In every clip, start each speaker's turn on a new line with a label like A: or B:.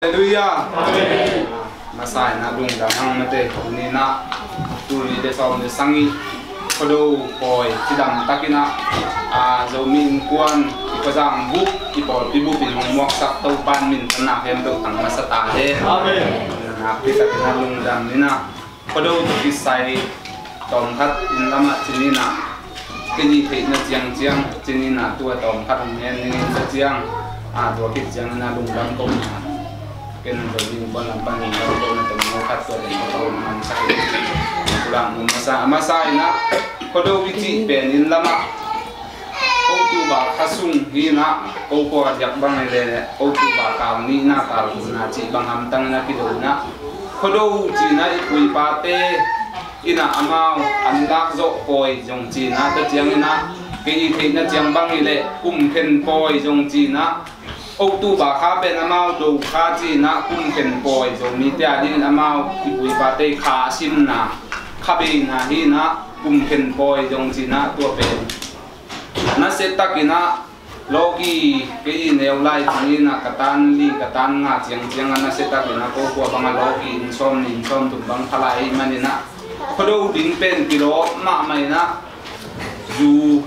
A: Hallelujah. Masai na dung damang mate ni na turi de som de sangi kodo boy tidam takina zomin kuan ipazang bu ipol pibu pinong muak sak tau pan min na hem do tang masata he amen na pita kina dung dam ni na kodo to kisai tom khat in lama chinina kini thei na chiang chinina tua tom khat men ni sa chiang tua kit chiang na dung dam ko ken bagi ban lampan ni ko na tamo khat to den ko man sakit pulang masa ina kodo witi pen in lama o tu ba khasung hi na o ko jak bang le o tu ba ka ni na ka na chi bang ham tang na ki do na kodo chi na ipui pa te ina amao an dak zo poi jong chi na ta chiang ina ke i na chiang bang le ken poi jong chi na ô tu bà khá bên amao đồ khá chi na cũng khen bồi rồi mi tia đi amao thì bùi bà tây khá sim na khá bên na hi na cũng khen bồi rồi chi na tua bên na sẽ tắc na logi cái nêu lại thì na katan ngã chiang na sẽ tắc na cô qua bằng logi in som tụm bằng thalai mà na có đâu đỉnh bên kilo mà mày na dù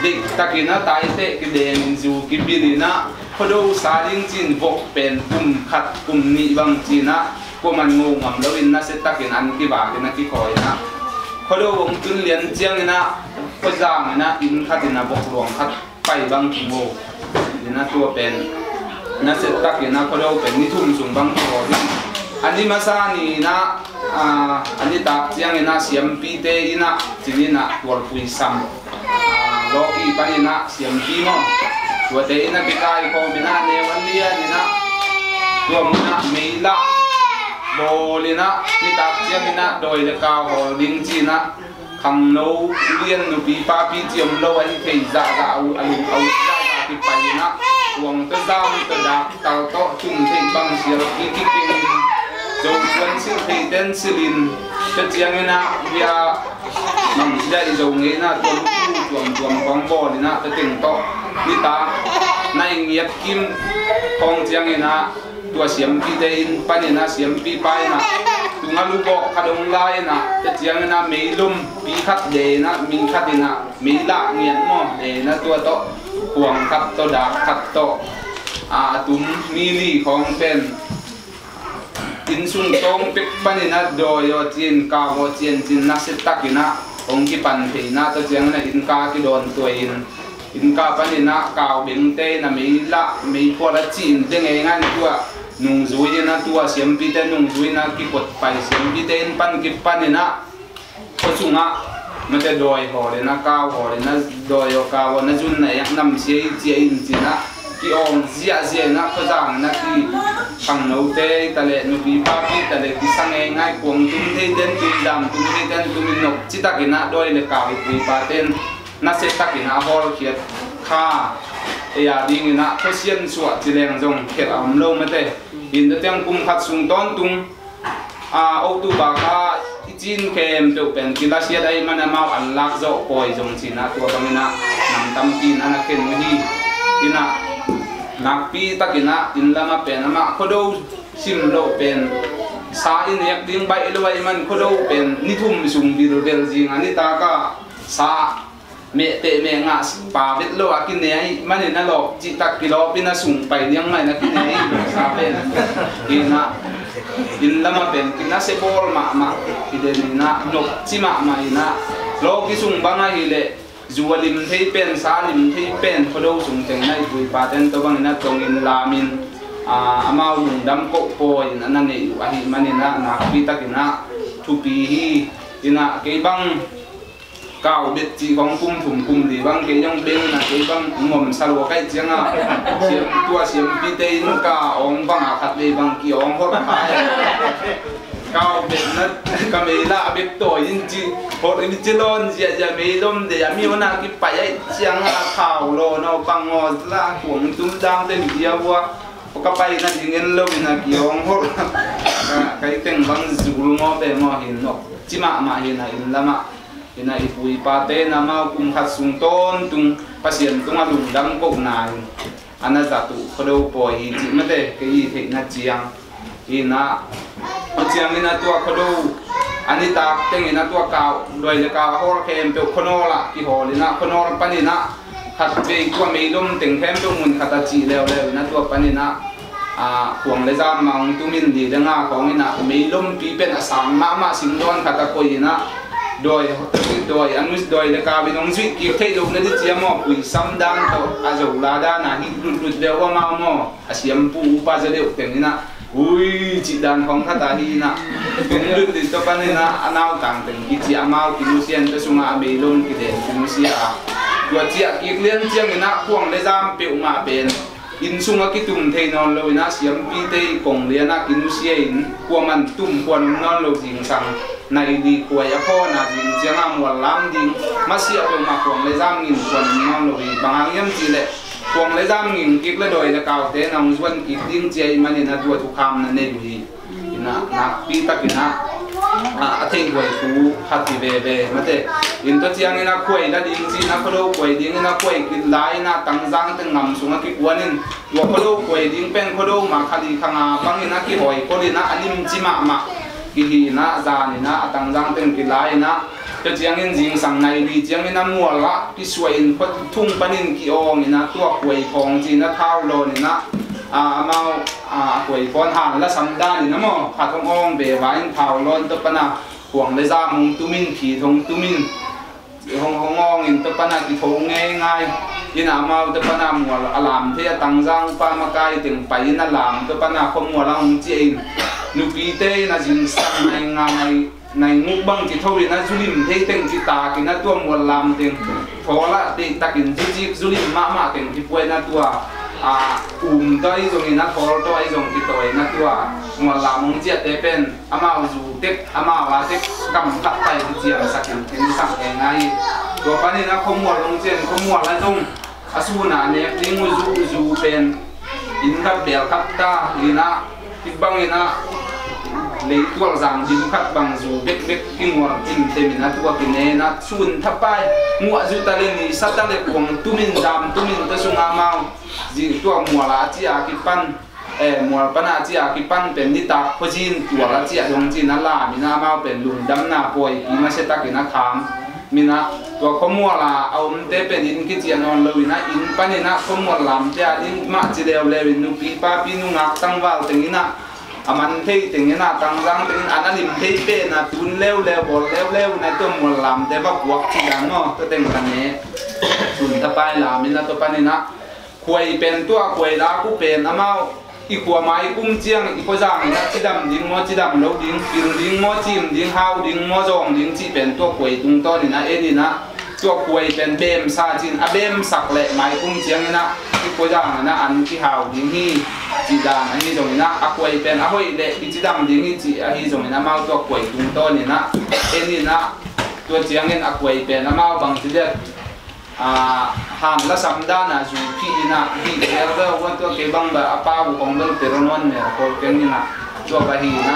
A: dik takina tai te ki den zu ki birina khodo saling chin vok pen khat ni bang china ko man ngo ngam lawin na se takin an ki ba ki na ki khoi na khodo wong tun lian chiang na ko jang na in khatina vok rong khat pai bang ki mo ina tua pen na se takina khodo pen ni thum sung bang ko ani masani na ani tak chiang na siam pi te ina chinina tual pui sam loki panina siam pi mo tua te ina pikai ko mina ne walia ni na tua muna meila bolina ni tak chiang ina doi le ka ho ding chi na khang no lien nu pi pa pi chiam lo ai thei za au ki panina tuang te zam te dak tal to chung thei bang sia ki dong quan siêu thị tên silin chất chiang ina via nằm đây dòng ấy na tuồng quang bò đi na tới tỉnh to đi ta nay nghiệp kim phong chiang ina tua xiêm pi tên pan ina xiêm pi pai na tung alu bò khadong lai na chất chiang ina mấy lum pi khát đề na min khát ina mấy lạ nghiền mo đề na tua to quang khát to đạc khát to tum mili phong pen in sung tong pek panina doyo chin ka ho chin na set takina ong ki pan thei na to chiang na in ka ki don tuin in ka panina ka beng te na mei po la chin de ngai ngan tua nung zui na tua siam pi te nung zui na ki pot pai siam pi te in pan ki panina ko chunga mate doi ho le na ka ho le na doyo ka ho na jun na yak nam sei chi in china ki ong zia na ko jang na ki khang no te tale no pi pa pi tale ki sang ngai kuang tum te den tu dam tum te den tum nok chi takina doi le ka pi pa ten na se takina hol khiat kha ya ding na ko sian suwa chi leng jong khet am lo ma te in de tang kum khat sung ton tung o tu ba kha chin kem to pen ki la sia dai mana mau an lak zo poi jong chi na tua bangina nam tam kin ana ken hi ina nakpi takina in lama pen ama khodo sim lo pen sa in yak ding bai lo ai man khodo pen ni thum sung bi ro del jing ani ta ka sa me te me nga pa bit lo akin ne ai man na lo chi tak kilo pina sung pai niang mai na kin ai sa pen ina in lama pen kina se bol ma iden na nok chi ma ina lo ki sung banga hi le zualim thei pen salim thei pen khodo sung teng nai bui paten to bang na tong in lamin amao lung dam ko po in anane ahi manina na pi takina thupi hi ina ke bang kau bet chi bang kum li bang ke yang beng na ke bang ngom salwa kai changa siam pi te in ka ong bang khat le bang ki ong hot khai kau bet na kamela bet to in chi hot in chi lon ja me lom de mi ona ki pa ai chiang khao lo no bang ngo la kuang tum dang te dia wa ka pai na dingen lo na ki ong hot kai teng bang zul ngo be mo hin no chi ma hin na in lama ina ipui pa te na ma kum khat sung ton tung pasien tung alung dang ko nai anh là giả tụ có đâu bồi hi chỉ mất đấy cái gì thì na chiang hi na chiang hi na tua có đâu anh đi ta tiếng hi na tua cao đôi là cao hol kem tiêu khono là ki hol na khono pani na khát về qua mấy đông tiếng kem tiêu mun khát chỉ leo leo na tua pani na huang le jam mang tu min di denga kong ina mấy đông pi pen sang ma sim don khát koi na đôi anh muốn đôi là cả bên ông duy kịp thấy đâu nên chỉ mà quỷ sam đan to dầu lá đa na hít lụt đeo qua mau mò xiêm pu pa giờ đều tiếng na ui chị đàn không khát ta hi na tiếng lụt thì tôi pan na anao tàng tiếng cái chị amao cái lucien tôi sung à mấy đông cái đèn cái lucia rồi chị kịp liên chiang na huang le jam piu ma bên in sung cái tum thầy non lâu na xiêm pi tây cùng liên na cái lucien qua man tum quan non lâu ding sang này đi quay phô na ding chiang am wal lam ding masih apa ma huang le jam ngin quan non lâu bằng yam chỉ lệ huang le jam ngin kịp le đôi là cao thế nong xuân kịp ding chơi mà nên là đua thu kham na nên gì na pi ta kina thầy quay thu hạt thì về mà thế in tôi chiang ina quay na ding chi na khâu quay ding ina quay kịp lại na tăng giang tăng ngầm xuống cái quan in wa khâu quay ding pen khâu mà khali khang bang ina ki hoi ko na anim chi ma ki na za ni na tăng giang tăng kịp lại na cho chiang in jing sang này đi chiang ina mua la ki suai in pat thung panin ki ong ina tua quay phong chi na thao lo ni na mau quay phong han la sam da ni na mo kha thong ong be wa in thao lon to pana huang le za mung tumin khi thong tumin hong ong in to pana ki thong nge ngai ina mau to pana mua alam the tang giang pa ma kai ting pai na lam to pana khom mua la hong chi in nu pi te na jing sang nai ngai này ngũ băng chỉ thôi na du lịch thấy tiếng chỉ ta cái na tua một làm tiếng phó là tiếng ta cái du lịch mà tiếng chỉ quay na tua tới rồi na phó tới rồi cái tuổi na tua một làm mong chết để bên ama du tết ama là tết cầm cắt tay cái chuyện sạc cái sạc cái này rồi cái này na không mua lông trên không mua là dùng asu na nè tiếng du bên in cắt bèo cắt ta đi na cái băng na lấy tua rằng dính khát bằng dù biết kinh ngọt kinh thêm mình là tua kinh này na xuân thắp bay mua dù ta lên thì sát ta lên cuồng tu mình dam tu mình ta sung amau dính tua mua lá chi cái pan mua pan à chi cái pan pen đi ta có dính tua lá chi dòng chi na la mình amau pen lùn đâm na bồi ý mà sẽ ta cái na khám mình na tua có mua là ông té pen in cái chuyện non lâu na in pan này na có mua làm chi in mà chỉ đều lên nu pi pa pi nu ngạc tăng vào tiếng na mình thấy tiếng na tăng giang tiếng anh anh thấy pe na tun leo bol leo na tôi muốn làm để bắt buộc chỉ là nó tôi tiếng cái này tun thắp bay làm mình là tôi pan na quay pen tua quay lá cũng pen amao ít qua máy cũng chiang ít qua giang na chỉ đam dính mò chỉ đam lâu dính pin dính mò chim dính hao dính mò rong dính chỉ pen tua quay tung to na ấy na tua quay pen bem sa chin bem sạc lệ máy cũng chiang na ít qua giang na ăn cái hao dính hi chỉ đàn anh đi rồi na quay pen hoi lệ chỉ đam dính chỉ hi rồi na mau tua quay tung to na ấy na tua chiang en quay pen mau bằng chỉ để ham la sam da na ju phi na hi elga wan to ke bang ba apa bu kong dal teronon ne ko ken na tua ka hi na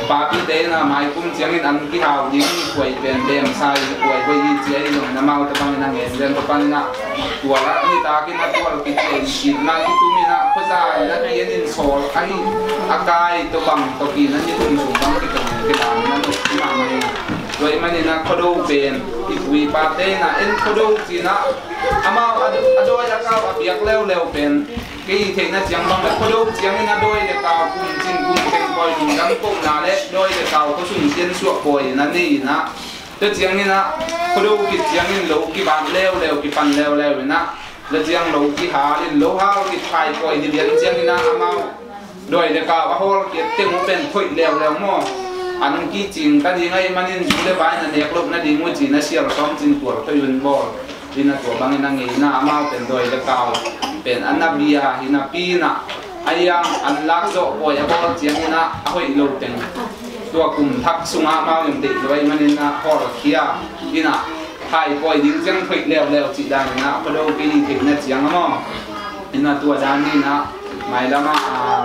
A: ba pi te na mai kum chiang in an ki hau ding quay pen dem sai quay chi ai rồi na mau ta bang na ngen den to pan na tua la ni ta ki na tua ki chen ki na ki tu mi na ko za na ki yen sol ai akai to bang to ki na ni tum sum bang ki to ki da na no ki ma mai rồi mà nên là có đâu bền thì quý bà tê là em có đâu gì na ama đôi là cao việc leo bền cái thế là chẳng bằng là có đâu chẳng là đôi là cao cùng trên cùng trên coi dùng gắn cùng là đấy đôi là cao có sủng trên suộc bồi là đi na tức chẳng là có đâu cái chẳng là lâu cái bàn leo cái bàn leo na là chẳng lâu cái hà lên lâu hao cái thay coi thì biến chẳng là ama đôi là cao và hol cái tiếng một bên thôi leo mò anh kia chính cái gì ngay mà nên chúng ta phải là đẹp lúc nó đi mua chỉ nó xia là xong chính tuổi tôi vẫn bỏ đi là tuổi bằng cái nghĩ na mau tiền đôi là cao tiền anh na bia thì na pi na ai anh lắc rộ bồi bỏ tiếng na hơi lâu tiền tuổi cùng thắc sung mau những tỷ rồi mà nên na họ là kia đi na hai bồi đi chẳng phải leo chỉ đang na có đâu cái gì thì nó chẳng mà đi na tuổi đang đi na mày là mà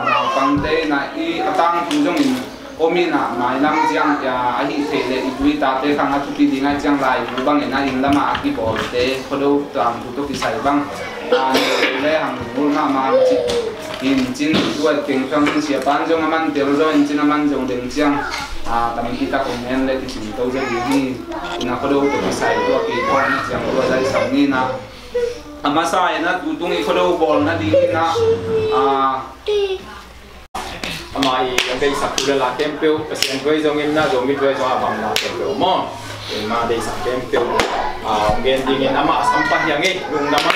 A: nào tăng thế na tăng chú trong mình omi na mai lam chiang ya ahi thele idui ta te khang a thupi dinga chiang lai bang ena in lama aki bol te khodo tam thu to ki sai bang le hang bul na ma chi in chin duat teng phang tin sia pan jong aman tel zo in chin aman jong deng chiang tam kita komen le ti chin to je ni ina khodo to ki sai to ki to ni chiang to dai sam ni na amasa ena tutung i khodo bol na di na
B: mai yang dei sak tu la tempel pasien goi jong em na jong mi goi jong abang la tempel mo ma dei sak tempel gen dingin ama sampah yang lung nama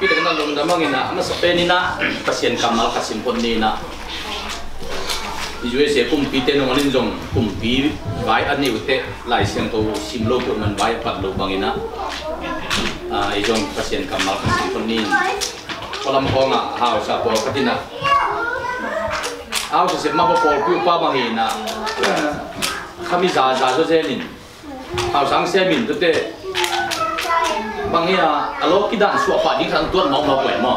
B: kita kenal lung nama ngina ama sapeni na pasien kamal kasimpon ni na Ijue se kumpi te nong anin jong kumpi vai ani ute lai siang to simlo ko man vai pat lo bangina ijong pasien kamal kasin ni kolam konga hau sa po katina hau se ma po pu pa bangina kami za so zenin hau sang se min te bangina alo kidan su pa di kan tuan mau mo mo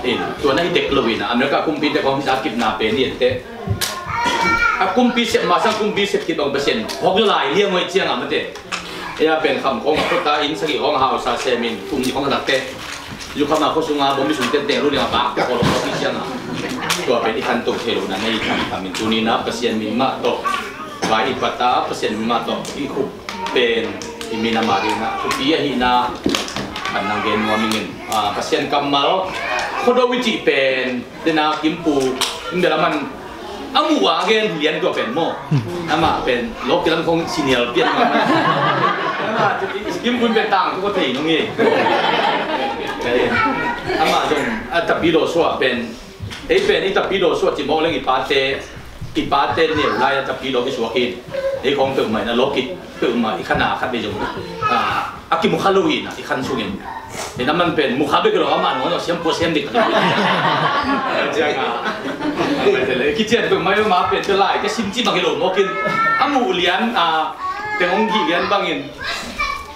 B: in tuan ai dek lovina amerika kumpi te kom sa kip na pe ni te kumpi set masang kumpi set kita bersen hok lai liang ngoi chiang amate ya pen kham khong ta in sagi hong hau sa semin kumni hong dak te yu khama ko sunga bomi sun ten ru lia ba ko lo ki chiang a to pe di kan to thelu na nei kan kamin tuni na pasien min ma to vai pata pasien ma to i khu pen imina marina ku pia hi na anang gen mo mingin pasien kamal khodo wichi pen dena kimpu indelaman amu agen lian ko pen mo ama pen lok kilan kong senior pian ma ama kim pun pen tang ko thei nong ni ama jong atapido so pen ei pen itapido so chi mo leng ipate ne lai atapido ke so kin ei kong tu mai na lokit tu mai khana khat be jong aki mu halloween i khan sungin e naman pen mu khabe ko ama no siam po siam dik jaga kitchen tu mai ma pen te lai ke simji ma kilo mo kin amu lian tengong gi lian bangin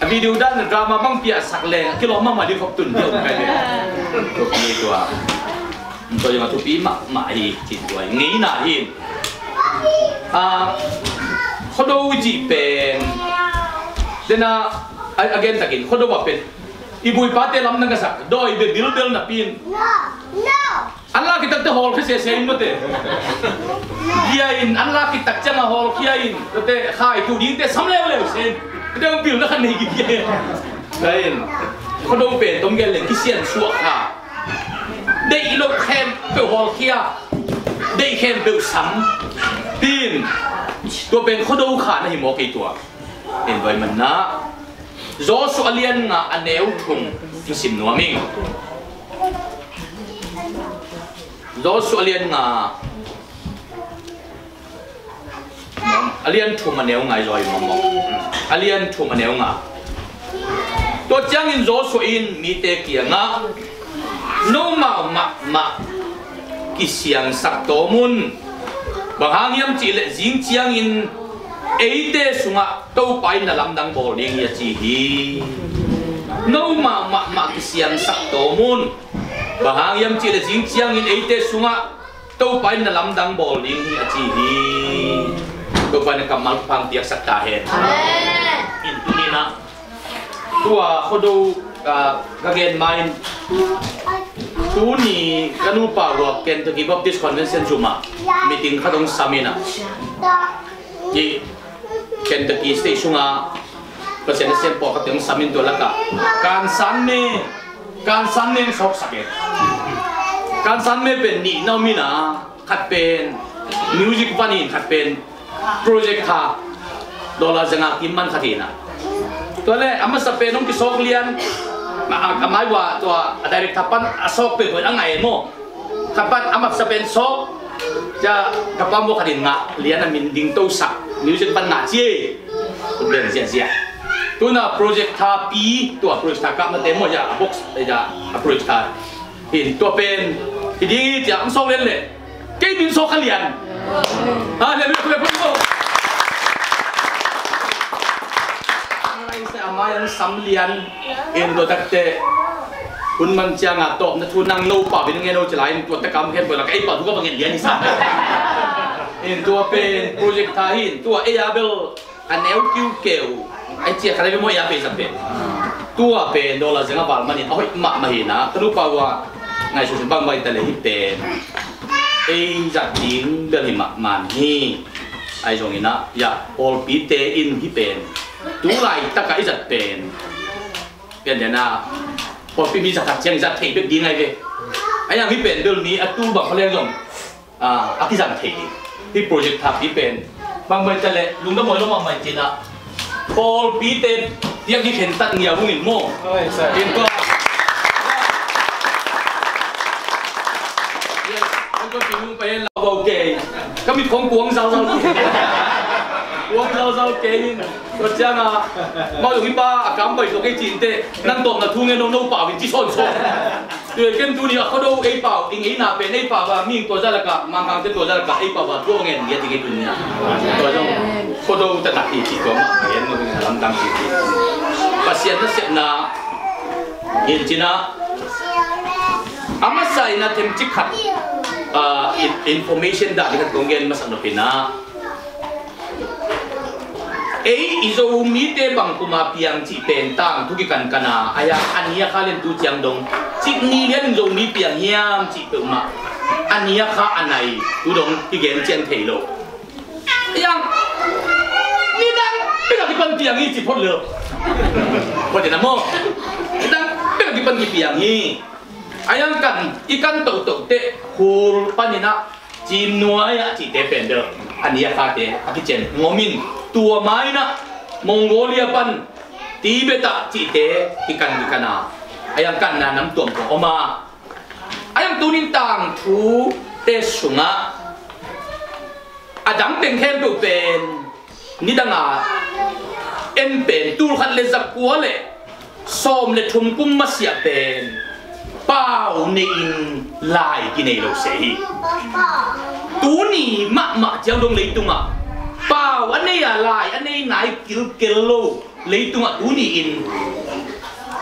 B: video dan drama bang pia sak le kilo ma ma di khop tun dio ka le to ni to to yang tu pi ma hi tin to ngi na hi khodo ji pen dena again takin khodo wa pen ibui pate lam nang sak doi be bil na pin no Allah kita te hol khese sein note dia in Allah kita chama hol kia in te khai tu ding te samle le sen te bil na khan nei gi kia lain khodo pe tom gel le kisian suak ha dei lo khem pe hol kia dei khem pe sam tin to pen khodo kha na hi mo ke tua en vai man na zo su alian nga aneu thung sim nuaming zo su alian nga alian thu maneu ngai loi momo alian thu maneu nga to chang in zo su in mi te kia nga no ma ki siang sak to mun bang hangiam chi le jing chiang in eite sunga to pai na lam dang bol ding ya chi hi no ma ki siang sak to mun bahang yam chi le jing chiang in eite sunga to pai na lam dang bol ding ya chi hi to pai na kamal pang tiak sak ta hen amen in tunina tua khodo gagen main tuni kanu pa ro Kentucky Baptist Convention juma meeting khadong samina di Kentucky State sunga pasien sempo kateng samin to laka kan san me sok sakit kan san me pen ni no mina khat pen music panin khat pen project ha dola janga kimman khatina to le ama sa penong ki sok lian amai wa to direct tapan asok pe ko angai mo kapan ama sa pen sok ja kapam mo kadin nga lian na minding to sa music pan na chi ben sia tu na project tha pi tu project tha ka ma te mo ja box ja project tha hin to pen hi jang sok len le ke min sok khalian le sa amay ang samlian in do takte kun man siya nga top na tunang no pa binang ngeno chalain to ta kam khen bola kai pa duga bangin lian ni sa in to pen project thahin to ayabel aneu kiu keu ai chia khare mo ya pe sa pe to pen dollar zenga bal mani oi ma mahina tru pa wa ngai su bang mai ta le hi pen ai giặc tiếng đơn hình mặt màn hi ai dùng ina ya all pi te in hi pen tú lại tất cả giặc pen pen nhà na all pi mi giặc thằng chiang giặc thầy biết đi ngay về ai yang hi pen đơn ní tu bằngเขาเรียกdùng cái giặc thầy hi project tháp hi pen bang mai ta le lung đó mọi lúc mà mai chỉ na all pi te yang hi pen tắt nhiều không nhìn mo pen cóก็กินมึงไปเราโอเคก็มีของกวงเซากวงเซาเก่งก็จังอ่ะมาอยู่ที่บ้านกำไปตัวแกจีนเต้นั่งตบน่ะทุ่งเงินน้องเปล่าเป็นจีซ่อนเดี๋ยวเกมตัวนี้เขาดูไอ้เปล่าอิงไอ้หน้าเป็นไอ้เปล่าว่ามีตัวจะละกะมังคังจะตัวจะละกะไอ้เปล่าว่าทั่วเงินเดียที่ไอ้ตัวนี้ตัวจงเขาดูจะตัดอีกทีก็มาเห็นมันเป็นลำดังทีภาษาเนี่ยเสนาเห็นจีน่ะอามาใส่น่ะเต็มจิกขัดinformation dah dekat konggen mas ano pina izo mite bang kuma piang ci pentang tu kan kana aya ania kalen tu chiang dong ci ni lian zo mi piang hiam ci pe ma ania kha anai tu dong ki gen chen thei lo yang ni dang pe ga ki pan piang hi ci phot le ko de na mo dang pe ga ki pan ki piang hi ayang kan ikan tau te hul panina chim nuai a chi te pen de ania kha te akichen ngomin tua mai na mongolia pan tibeta chi te ikan kana ayang kan na nam tuam ko oma ayang tunin tang thu te sunga adang teng hem tu pen ni danga en pen tul khat le zak kwa le som le thum kum ma sia pen bao nên lại cái này đâu sẽ tú nì mạ treo đông lấy tung à bao anh ấy lại anh ấy nãy kêu lô lấy tung à tú nì in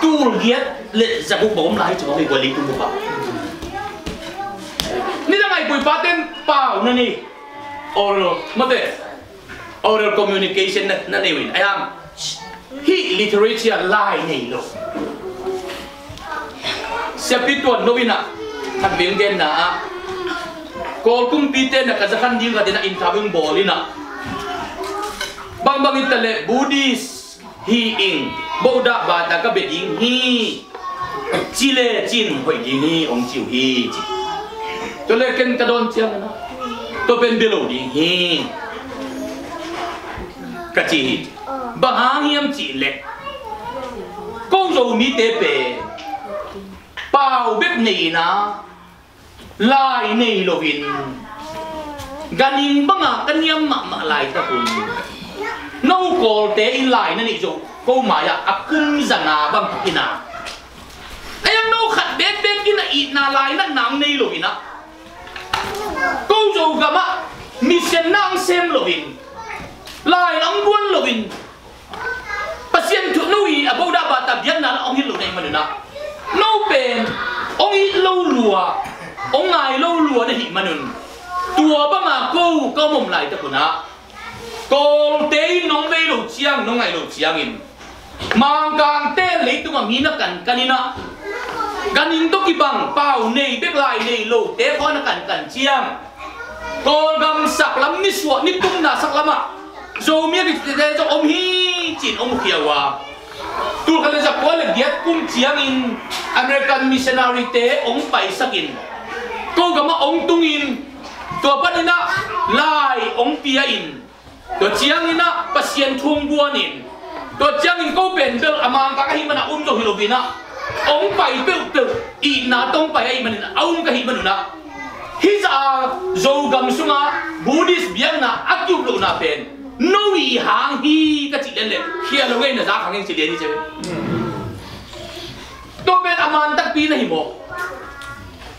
B: tu ghét lệ ra bụng bóng lại cho người qua lấy tung một ni đang ngày buổi ba tên bao nè nì oral communication nè nè mình ai am hi literature lại này đâu siapa tuan novina kan benggen na kol kumpite na kazakan dia kadina intabing bolina bang itale Buddhist hi ing boda bata ka beding hi chile chin hoi hi ong chiu hi to le ken kadon chiang na to ben belo ding hi kachi bahang yam chi le ko zo mi te pe bao biết nỉ na lại nỉ lovin ganing banga kanyam ma lại ta kun no call te in lại na ni jo ko maya akum zana bang ina ayam no khat bet kina it na lại na nang nỉ lovin na ko jo gama mission nang sem lovin lại nang buôn lovin pasien tu nui aboda bata bian na ong hilu nei manuna no pen ông ít lâu lùa ông ngài lâu lùa để hiện mà nương tua ba mà câu mồm lại ta kuna con té nong vei lù chiang nong ngài lù chiang in mang càng té lấy tu mà mina cần kanina ganin to kibang pau nei bek lại nei lù té con cần chiang con gam sak lắm ni suat ni tung na sak lắm à rồi miếng cái cho ông hi chín ông kiều à tu kalau saya boleh dia kum chiang in American missionary te ong pai sakin ko gama ong tungin to panina lai ong pia in to chiang ina pasien thung buanin to chiang in ko bender amang ka himana jo hilovina ong pai pel i na tong pai ai manina ong ka himanuna hiza zo gam sunga Buddhist biang na akyup lo na pen noi hang hi ka chi le khia lo ngai na za khang chi le ni che to ben aman tak pi na hi mo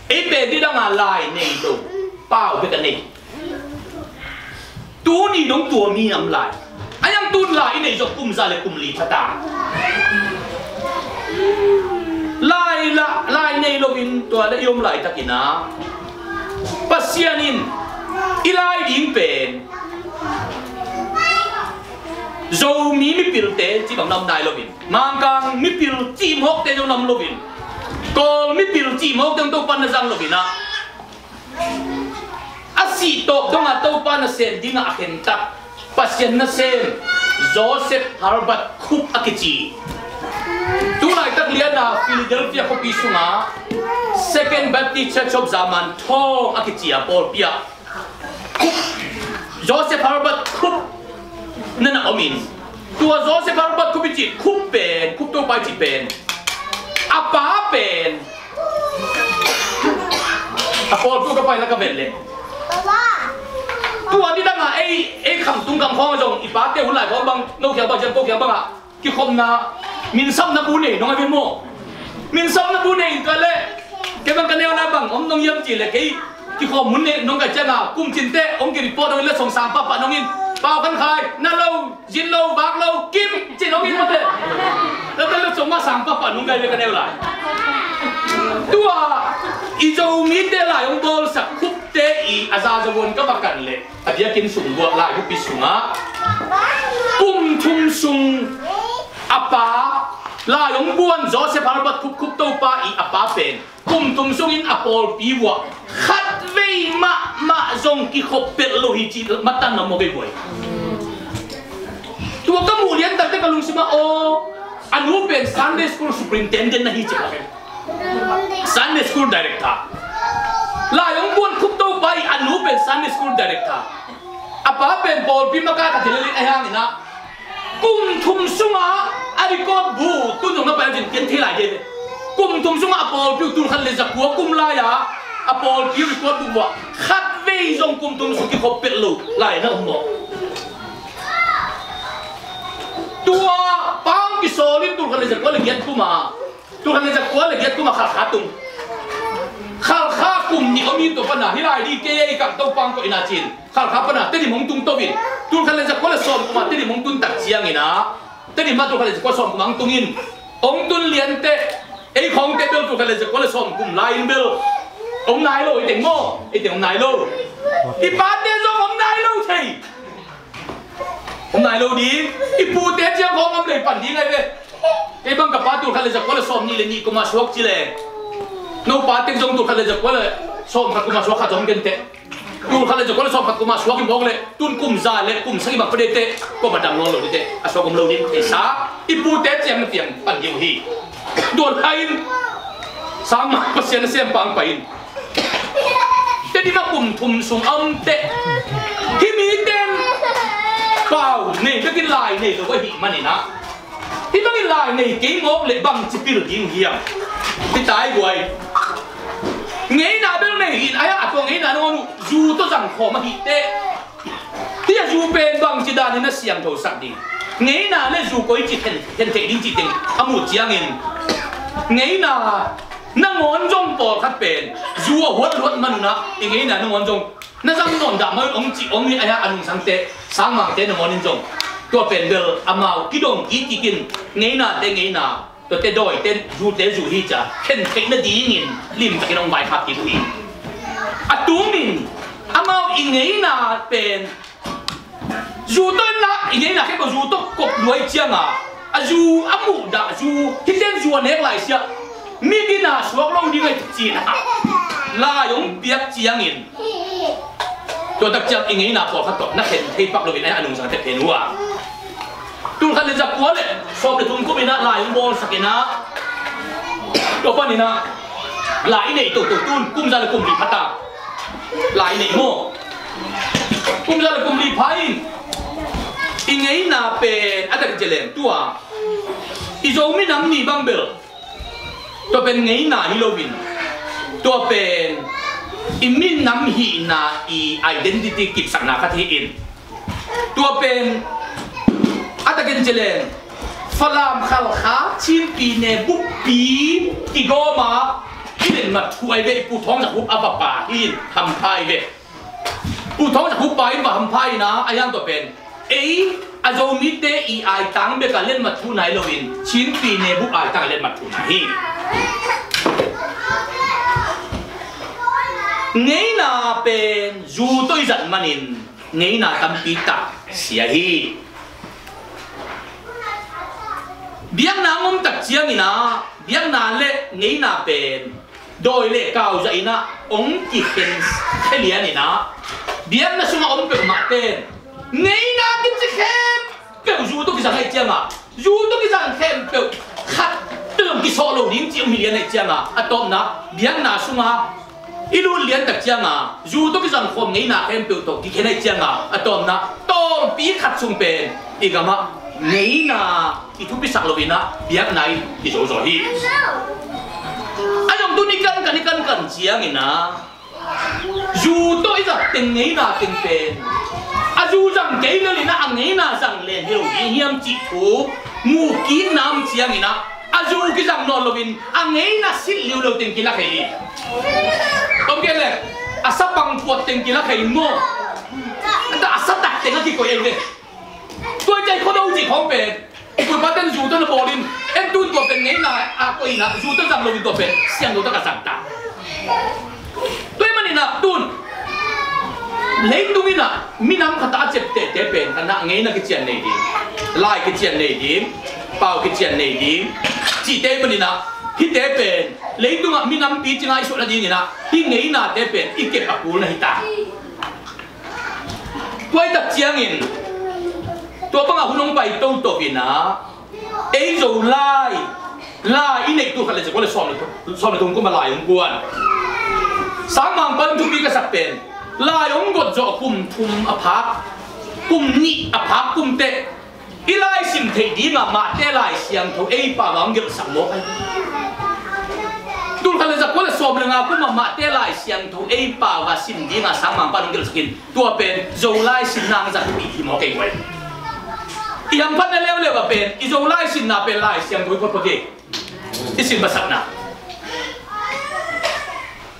B: e pe di da lai nei do pao pe ka nei tu ni dong tua mi am lai ayang tun la ini jo kum za le kum li phata lai nei lovin to la yom lai takina pasianin ilai ding pen zo mi pilte chi bang nam nai lovin mangkang mi pil chi mok te jo nam lovin kol mi pil chi mok dang to pan na jang lovina asi to dong a to pan na sen ding a khen tak pasian na sen Joseph Harbat khup akichi tu lai tak lian na Philadelphia ko pisunga Second Baptist Church of Zaman thong akichi a Paul pia Joseph Harbat khup nana omin tua Joseph Harbat kupichi khup pen khup to pai chi pen apa pen a Paul tu ka pai la ka vel le tua ni dang a ei kham tung kam khong jong ipa te hun lai khong bang no kya ba jang ko kya bang a ki khom na min sam na bu ne no ngai mo min sam na bu ne ka le ke bang ka ne na bang om nong yam chi le ke ki khom mun ne nong ka changa kum chin te om ki report ong le song sam pa pa nong in bao kan khai na lâu jin lâu bạc lâu kim chỉ nong in mo te la te le song ma sam pa pa nong kai le ka ne lại tua izo mi te la yong bol sa khup te I aza zawon ka bakan le abia kin sung buat la hu pisunga kum thum sung apa la yong buan Joseph Harbat khup to pa I apa pen kum thum sung in apol piwa khat vei ma zong ki khop pel lo hi chi matan na mo ge boy tua ka mu lian tak te ka lung sima o anu pen Sunday school superintendent na hi chi Sunday school director la yong buan khup to pai anu pen Sunday school director apa pen Paul pi maka ka thilali ayang ina kum thum sunga ari ko bu tu nong na pa jin ken thilai je kum thum sunga Paul pi tu khan le zakua kum la ya a Paul pi record bu wa khat vei jong kum thum su ki khop pet lo lai na mo tua pang ki solin tu khan le zakua le giat kuma tu khan le zakua le giat kuma kha tung khal kha kum ni omin to pana hilai di ke ka to pang ko ina chin khal kha pana te di mong tung to bin tu khan le ja ko le som kuma te di mong tun tak chiang ina te di ma tu khan le ko som mang tung in ong tun lian te ei khong te bel tu khan le ja ko le som kum lai in bel ong nai lo I teng mo I teng ong nai lo I pa te jong ong nai lo thei ong nai lo di I pu te chiang khong am le pan di ngai ve ei bang ka pa tu khan le ja ko le som ni le ni ko ma suak chi le no patik jong tu khale jak wala som khat kuma suak jong gen te tu khale jak wala som khat kuma suak im le tun kum za le kum sagi ba pade te ko badam lo lo te aso kum lo din te sa ipu te chiam na tiang pan yu hi don hain sang ma pasien sem pang pain te di ma kum thum sum am te hi mi ten pau ne be kin lai ne lo wa hi mani na hi bang lai ne ke ngok le bang chi pil ding hiam ti tai guai ngay na bel này hiện ai à con ngay na nó dù tôi rằng khó mà hiện tệ thì dù bên bằng chỉ đàn nó xiang thầu sẵn đi ngay na lên dù có chỉ hiện thể đi chỉ tình âm một chiang in ngay na nó ngon trong bò khát bền dù ở huất mà nó thì ngay na nó ngon trong nó rằng ngon đạm mới ông chỉ ông đi ai à anh sang tệ sáng mang tệ nó ngon trong tôi bền bel amau kí đồng kí kinh ngay na tệ ngay naตัวเตะดอยเตะยูเตะยูฮีจ้ะเห็นเทคนิคดีงินลิมตะกี้น้องใบพับที่ดูอีอะตุ้มินอามาอิงเงยน่ะเป็นยูต้นละอิงเงยน่ะแค่ก็ยูต้นกบรวยเจียงอ่ะอะยูอามูดะยูที่เต้นยูเน็กไหลเสียมีกินอ่ะสวกลงดีไงจีน่ะลายงเปียกเจียงอินตัวตักเจียงอิงเงยน่ะพอขัดตกนักเห็นเทปักลงไปในอนุสังเกตเห็นว่าtu kan lezat kuat le, so betul ku bina lain bol sakina. Apa ni na? Lain ni tu kum jala kum lipata. Lain ni mo. Kum jala kum lipain. Ingai na pen ada kejelem tua. Izo mi nam ni bang bel. Tu pen ngai na hilobin. Tu pen imin nam hi na I identity kip sakna katiin. Tu pen ada kejelem. Falam khalkha chin pi ne buk pi igoma Hidin ma tuai ve pu thong jak hup apa pa hin hampai ve pu thong jak hup pa in ba hampai na ayang to pen ei azomi te I ai tang be ka len mathu nai loin chin pi ne bu ai tang len mathu nai ngei na pen zu tôi giận manin ngei na tam pi ta sia hi biang na ngom tak chiang ina biang na le ngei na pen doi le kau za ina ong ki ken khelian ina biang na sunga om pe ma ten ngei na kin chi khem pe zu to ki sa hai chiang a zu to ki sa khem pe khat tum ki so lo ning chi mi lian ai chiang a atom na biang na sunga ilu lian tak chiang a zu to ki sang khom ngei na khem pe to ki khen ai chiang a atom na tom pi khat sung pen igama ngei na itu bisa lovina biak nai di so hi ayong tu nikan chiang ina zu to isa teng ngei na teng pen azu jang kei le lina ang ngei na sang len hiu hiam chi thu mu ki nam chiang ina azu ki jang no lovin ang ngei na sil liu lo teng ki la khei ông kia lệ asa bằng puat teng ki la khei mo anta asa tak teng ki ko eng de tôi chạy có đâu gì không về tôi bắt tên dù tôi là bò lên em tôi tuổi bên ấy là tôi là dù tôi rằng lâu tuổi bên xem tôi cả rằng ta tôi mà nè tuôn lấy tôi nè mi nắm khát ta chép tệ bên khả năng ấy là cái chuyện này đi lại cái chuyện này đi bao cái chuyện này đi chỉ tệ mà nè khi tệ bên lấy tôi mà mi nắm tí chỉ ngay số là gì nè khi ấy là tệ bên ít cái bạc cú này ta tôi tập chiang inตัวปังอาหุ่นลงไปโตโตวินะเอ้โจไล่อินเอกตัวขันเลยจะก็เลยซ้อมเลยทุ่งก็มาไล่องกวนสามมังปันทุกปีก็สักเป็นไล่องกดจ่อกุมทุ่มอภักกุมนี่อภักกุมเตะอีไล่สิมเทดีงามาเตะไล่เสียงทูเอ้ป่าวังเก็บสังโมกันตัวขันเลยจะก็เลยซ้อมเลยงากุมมาเตะไล่เสียงทูเอ้ป่าว่าสิมดีงาสามมังปันเก็บสกินตัวเป็นโจไล่สินนางจะปีที่หมอเก่งไว้อีหังพันนั่นเร็วๆเป็นอีโจไล่สินนาเป็นไล่เสียงถุยคนพอดีอีสินบัสักนะ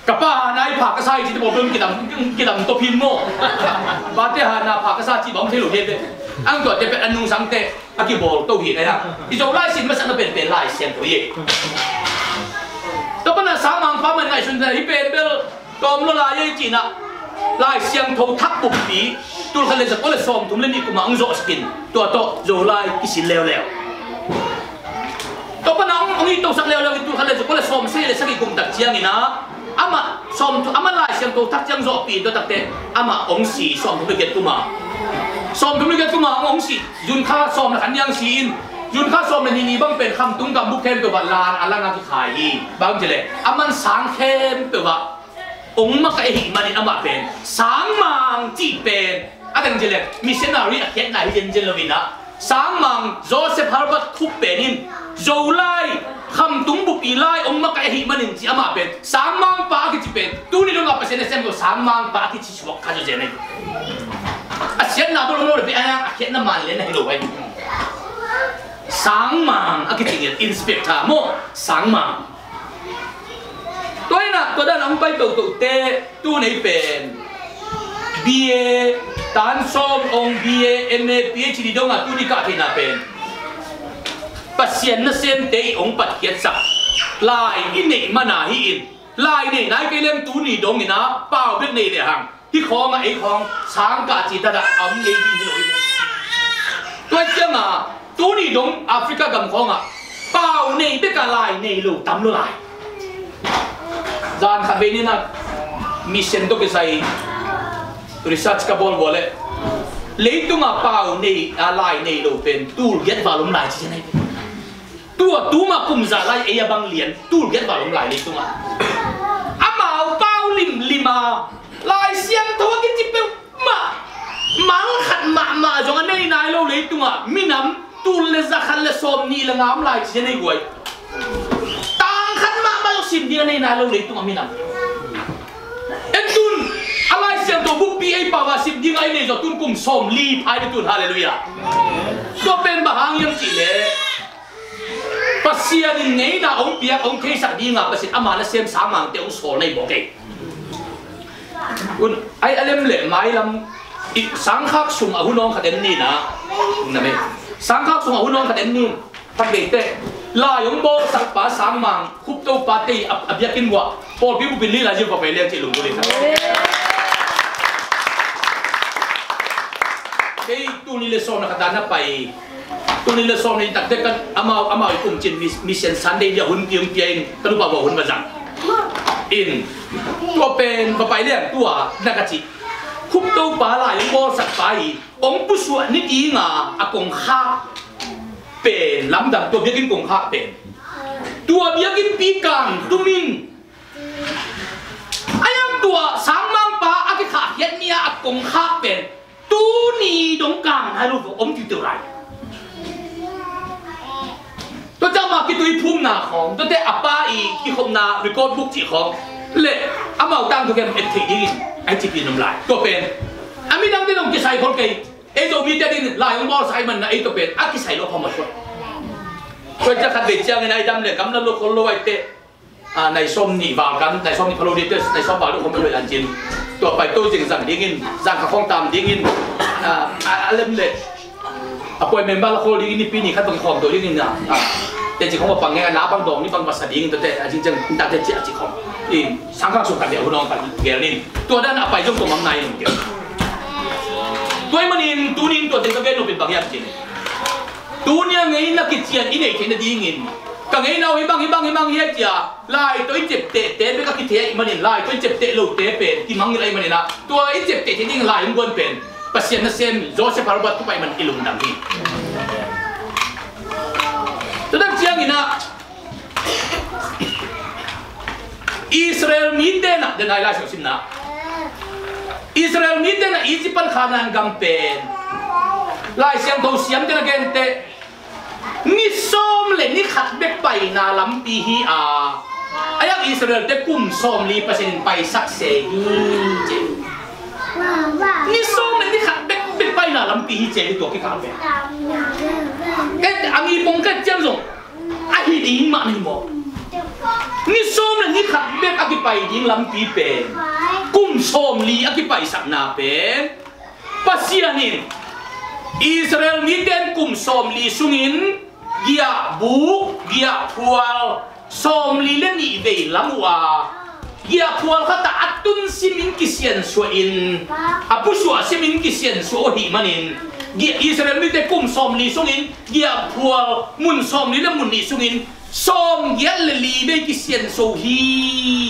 B: กับป้านายผักกระซ่าจีนบอกเรื่องกิดำตัวพิมโม่ป้าเตหานาผักกระซ่าจีนบอกเทลุเทเดอังตัวจะเป็นอันนุ่งสังเตะอากิบอกตัวหินนะอีโจไล่สินบัสักนั่นเป็นไล่เสียงถุยตัวปัญหาสามังฟ้ามันไงส่วนใหญ่ที่เป็นเบลกอมโลลายจีนนะไล่เสียงโททักปุบปีตัวเขาเลยจะก็เลยซ้อมทุ่มเล่นอีกมาอังโจสกินตัวโตโจไล่กิสินเลวตัวปนังอังนี้ตัวสักเลวตัวเขาเลยจะก็เลยซ้อมเสียเลยสักอีกกลุ่มตัดเชียงนี่นะอามาซ้อมอามาไล่เสียงโททักเชียงโจปีตัวตัดเตะอามาองสีซ้อมทุ่มเกตตัวมาซ้อมทุ่มเกตตัวมาองสียุนข้าซ้อมขันยังสีนยุนข้าซ้อมในนี้บ้างเป็นคำตุ้งกับบุกเข้มตัวบัลลานอะไรงานที่ขายบางทีเลยอามันสางเข้มตัวว่าองค์มาไอ้หิมันนี่อามาเป็นสางมังจีเป็นอะไรกันเจเลยมิชชันนารีอาเขียนไหนเจนเลวินะสางมังโจเซฟฮาร์บัตคุปเป็นนินโจไลคำตุ้งบุปีไลองค์มาไอ้หิมันนี่จีอามาเป็นสางมังปากิจีเป็นตู้นี่ลงกับเปอร์เซ็นต์เซมตัวสางมังปากิจีชวกข้าจะเจนเลยอาเขียนนาตัวเราเป็นอะไรอาเขียนน้ำมันเลยนะให้รู้ไว้สางมังอากิจีเนี่ยอินสเปกเตอร์โมสางมังตัวนี้นะตัวด้านน้ำไปตัวเตะตู้ไหนเป็น BA ตันส้มอง BA MA PhD ดงอ่ะตู้นี้ก็ที่น่าเป็นปัจจัยนั่นเส้นเตะองปัจเกียรติศักดิ์ลายอินเนมานาฮิอินลายเนี่ยนายไปเลี้ยงตู้นี้ดงนี่นะเปล่าเป็นเนี่ยเลยฮังที่คลองอ่ะไอ้คลองช้างกาจีตาดาอัมเนี่ยดีเลยตัวเจ้าอ่ะตู้นี้ดงแอฟริกากำคลองอ่ะเปล่าเนี่ยเป็นการลายเนี่ยลูกตำลูกลายจานขับไปนี่นะมิชชั่นตัวก็ใส่รีเสิร์ชกับบอลเลยเลยตัวมาเปล่าเนี่ยอะไรเนี่ยเราเป็นตู้เย็ดวาลุ่มลายที่ไหนตัวมาคุมจะไล่เอียบังเลียนตู้เย็ดวาลุ่มลายเลยตัวมาอามาเปล่าลิมาลายเสียงตัวกินจิบเป็นมังขัดมาจงอันนี้นายเราเลยตัวมีน้ำตู้เลจะขันเลสอมนี่ละงามลายที่ไหนกวยสิ่งที่ในนาเราเลยตัวมีนำเอ็นตุนอะไรเสียงตัวบุปผีไอ้ป่าวสิ่งที่ไงเนี่ยจะตุนกุมสมลีพายตุนฮาเลลูยาตัวเป็นบางอย่างจีเล่ปัสเซียนเนี่ยนะองเปียองเทสักดีงาปัสเซียนอามาละเสียมสามังเตอโซในบอกเองคุณไอ้อเลมเล่ไม่ลำสังขักสุ่มอาหุน้องขัดเด่นนี่นะ นั่นเองสังฆสงฆ์หุ่นน้องขัดเอ็นนี่พัดเบเตลายงโบสักป่าสังมังคุบโตปาตีอับยากินวะพอพี่บุบิลลี่ลาจิบไปเลี้ยงจิลุงบุรีครับไอ้ตัวนี้เลสอนนะครับด้านไปตัวนี้เลสอนนี่ตัดเด็กกันอามาอีกกลุ่มจินมิเชนซันเดียหุ่นเกียงเกียงกระดูกบ่าวหุ่นมาจังอินตัวเป็นไปเลี้ยงตัวนักจิคุบโตปาลายงโบสักป่าอีองค์ผู้สวดนิดีงาอากงข้าเป็นลำดับตัวเบียกินกงข้าเป็นตัวเบียกินปีกันตุมิงไอ้ยังตัวสังมังปาอากิขาเย็นเนียอากงข้าเป็นตูนี่ดงกังให้รู้ว่าอมติดตัวไรตัวเจ้ามากินตัวพุ่มนาของตัวแต่อัปป้าอีกิคมนาหรือโกดบุกจีของเละอามาตั้งตัวแกมเอ็ดทียิงไอจีกินน้ำลายตัวเป็นอามีดังที่ลงกิใส่คนเกยไอ้โจมีแต่ดินลายของบอลใส่มันไอ้ตัวเป็นอากิใส่โลกพอหมดคนก็จะขัดเบียดเจ้าไงนายดำเนี่ยกำลังโลกคนโลกไอเตะในส้มนี่วางกันในส้มนี่พาโลดิเตอร์ในส้มบาลูกคนไม่เลยอันจินตัวไปตัวจริงสั่งดิ้งินสั่งข้าวของตามดิ้งินเล่มเล็ดป่วยเมมเบอร์ละคนดิ้งินนี่ปีนี้ขั้นตอนของตัวดิ้งินนะแต่จริงของปังไงน้าปังดองนี่ปังภาษาดิ้งินแต่จริงจังตัดเจี๊ยจริงของนี่สังข้างสุขกันเดียวคุณน้องกันเกลนินตัวด้านไปยกตัวมังในหนึ่งเดียวตัวมันนินตัวนินตัวเด็กก็เกลเป็นบางอย่างจริงตัวเนี้ยไงนักกิจเชียนอินเอกเห็นดิ้งินก็ไงเราฮิบังเฮียจ้าไล่ตัวเจ็บเตะไม่ก็คิดเทมันนี่ไล่ตัวเจ็บเตะลูกเตะเป็นที่มังอะไรมันนี่นะตัวเจ็บเตะที่นี่ไล่มันกวนเป็นปัสยานะเซมโจเซฟพาร์บัตทุกไปมันอิลุงดังนี้ตัวนั้นเชียงนี่นะอิสราเอลมีเดนะเดินไล่สุดสินะอิสราเอลมีเดนะอียิปต์ขานันกัมเป็นไล่เสียงตัวเสียงเดนะเกนเตนี่ส้มเลยนี่ขัดเบ็ดไปนาลำปีฮีอาไอ้ยังอิสราเอลเด็กกลุ่มส้มลีเปอร์เซ็นต์ไปสักเซฮีเจนี่ส้มเลยนี่ขัดเบ็ดไปนาลำปีฮีเจตัวกี่ขาดเบ็ดแกอันนี้ปงแกเจ้าส่งไอ้ดีมาหนึ่งบอกนี่ส้มเลยนี่ขัดเบ็ดอากิไปยิงลำปีเป็นกลุ่มส้มลีอากิไปสักนาเป็นปัสยานินอิสราเอลมีเด่นกลุ่มส้มลีสุงินเกียบุกเกียพัวลส้มลีเล่นอีเวลำว่าเกียพัวลเขาตัดตุนซิมินกิเซียนสวอินอาผู้ชัวซิมินกิเซียนสวหิมันินเกียอิสราเอลมีแต่กลุ่มส้มลีสุงินเกียพัวลมุนส้มลีและมุนลีสุงินส้มเกียลีเวกิเซียนสวฮี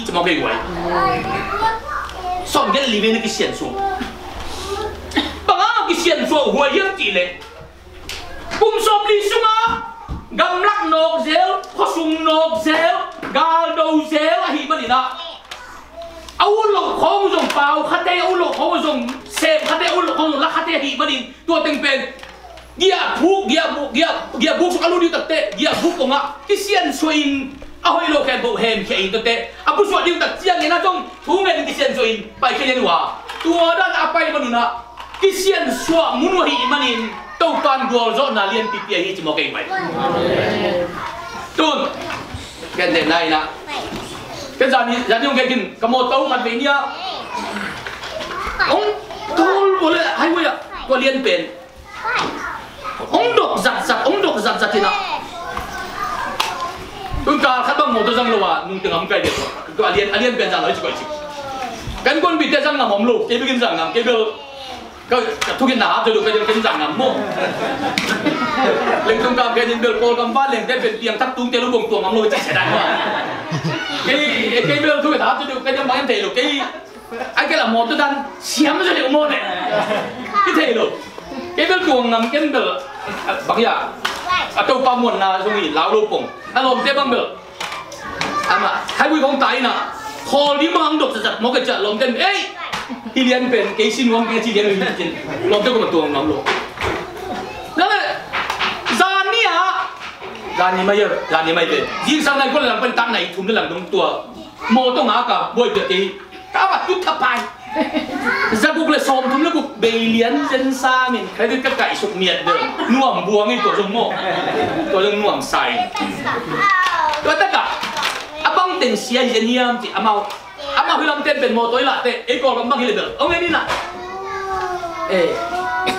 B: จะมองยังไงส้มเกียลีเวกิเซียนสวบางอ่ะกิเซียนสวหัวยังจีเลยกลุ่มส้มลีสุงกำลังนกเซลพสุงนกเซลกาลโดเซลอะไรมันนี่นะเอาลูกของส่งเปล่าคัดได้เอาลูกของส่งเซฟคัดได้เอาลูกของลักคัดได้หีมันนี่ตัวเต็งเป็นเกียบุกสุขาลุดิตัดเตะเกียบุกของอ่ะที่เซียนสวินเอาให้โลกแคนโบเฮมเขียนตัดเตะอาผู้สวดดิวตัดเจียงเนี่ยนะจงทุ่งเงินที่เซียนสวินไปแค่นี้ว่าตัวด้านapaมันนี่นะที่เซียนสวดมุนวหีมันนี่ตัวการกอลโจนาเลียนปีเปียฮีจิโมเกย์ไปตุนกันเด่นได้นะกันจานี่องแกกินกระโมโต้กันไปเนี่ยองทูลบุเลยให้เว้ยก็เลียนเป็นองดกจัดที่นะตุนการขัดบังโมตัวจังเลยว่านุ่งถึงทำไกลเด็ดก็เลียนเป็นจังเลยจิ๋วจิ๋วกันคนบิดแต่จังงามหอมลูกเก็บไปกินจังงามเก็บก็ทุกอย่างหนาจะดูกันยังเป็นจังงามมั่วเล่นตรงกลางแกยินเบลโกลกำบ้านเล่นได้เป็นเตียงทับตุ้งเจริญบ่งตัวงามลูกจะเสียดายมากแกเบลทุกอย่างจะดูกันยังไม่เห็นเทลูกไอ้แกละหมดตัวนั้นเสียมจะเดี๋ยวหมดเนี่ยที่เทลูกแกเบลตัวงามแกเบลบางอย่างตัวปลาหมดนะตรงนี้ลาวลูกป่งอารมณ์เจ๊บังเบลมาให้วิของไตน่ะคอลิ้มหังดกจัดมอกระจัดลมเต้นเอ้ยที่เรียนเป็นเกชินวงเกชิเรียนเป็นจริงลมเจ้าก็มาตัวน้องลูกแล้วจานนี่ฮะจานนี้ไม่เยอะจานนี้ไม่เป็นยิงสังในคนหลังเป็นตังไหนทุ่มในหลังตรงตัวโมต้องหากับบวยเดือดตีก้าวยุทธภัยจะกูเลยซ้อมทุ่มแล้วกูเบลียนเซนซ่ามินใครเป็นกระไก่สุกเมียดเดิมน่วมบัวไงตัวจงโม่ตัวจงน่วมใส่ตัวตะกะอาบังเต็งเสียเย็นเยี่ยมจิอามาฮิลามเต้นเป็นโมตัวละเตะเอกอลกำบังฮิลเดอร์เอาไงนี่นะ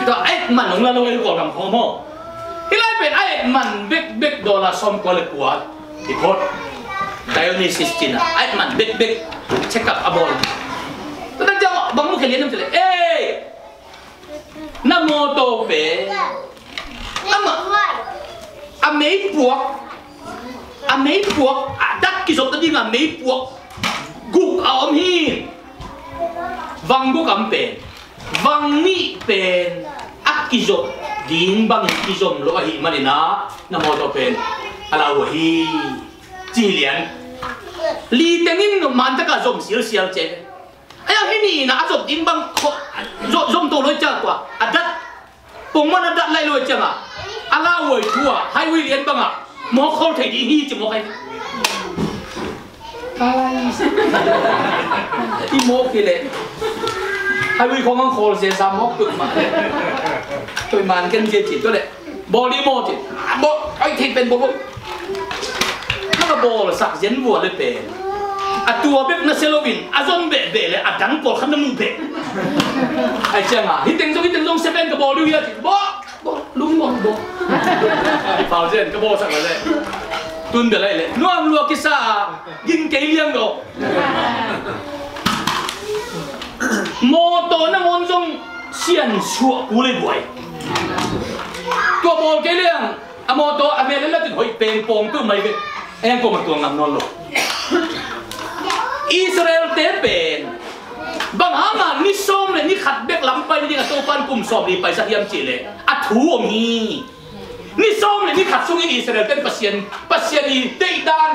B: ตัวไอ้มันหลงละเลยก่อนกับพ่อโม่ที่ไรเป็นไอ้มันเบกโดนละซ้อมก็เลยปวดที่พดไดโอนิซิสจินะไอ้มันเบกเช็คกับอบอลตอนนั้นจะบางมุขเรียนนั่นจะเลยน้ำโมโตเป๋อเมย์พวกดักกิจตอนนี้อเมย์พวกกุกเอาอมีวังกุกอัมเป็นวังนี่เป็นอักกิจดินบังกิจโลหิมันนี่นะน้ำโมโตเป็นอะไรวะฮีจีเลียนลีเตงินมันตะกะจมเสียเจ็บไอ้ยังนี่นะจมดินบังจมตัวลอยจังกว่าอัดดัดปุ่งมันอัดดัดไล่ลอยจังอ่ะอะไรวะทัวให้วิเลียนบังอ่ะหมอเขาไทยดีฮีจะหมอใครที่หมอคือเลยให้วิเขามันโคลเสียสามหมอตุ่มมาตัวมันกันเจ็บจิตตัวเลยบอดี้โมจิบอไอ้ที่เป็นบอลถ้าก็บอลสักเย็นวัวเลยเป็นตัวเบ็กนัสเซโลวินอาจนเบะเลยดังบอลขันน้ำมือเบะไอ้เจ้าฮิตเต็งจงเซเว่นกับบอลดูยังบอลุงบอเปล่าเจนกับบอสักอะไรตุนเดลัยเลยน้องลัวกิซ่ายิงเกลียงก็โมโตนั่งวนจงเสียนชัวกูเลยบ่อยตัวบอลเกลียงอโมโตอเมริกาจะหอยเป็นปงตัวไม่เป็นเอ็งก็มาตัวงามนอนหลบอิสราเอลเตเป็นบางหานี่ส้มเลยนี่ขัดเบกล้ำไปนี่กับตัวปันกลุ่มสอบนี่ไปสักยามจีเลยอัดหูมีนี่ส้มเลยนี่ขัดช่วงอิสราเอลเป็นปัสเซียนอีเตดาน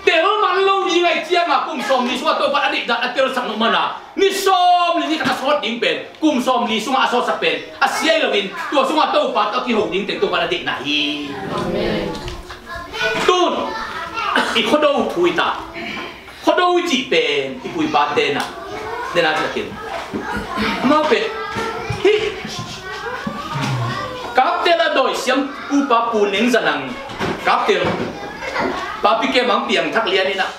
B: เตลมันลูยังไงเจียงอ่ะกลุ่มสอบนี่ช่วยตัวปันอดีตดานเตลสังนมันอ่ะนี่ส้มเลยนี่ขัดสอดดิ้งเป็นกลุ่มสอบนี่ช่วงอาสอดสักเป็นอาเซียลวินตัวช่วงตัวปันตัวที่หกดิ้งแต่ตัวปันอดีตไหนตุนอีกคนดูถุยตาคนดูจีเป็นอีกปุยบาเดน่ะเดน่าจะกินมาเป็นฮิกับเตลาโดยเสียงกูปาปูนิงจะนั่งกับเตลปาปิเกมังเปียงทักเลียนี่นะ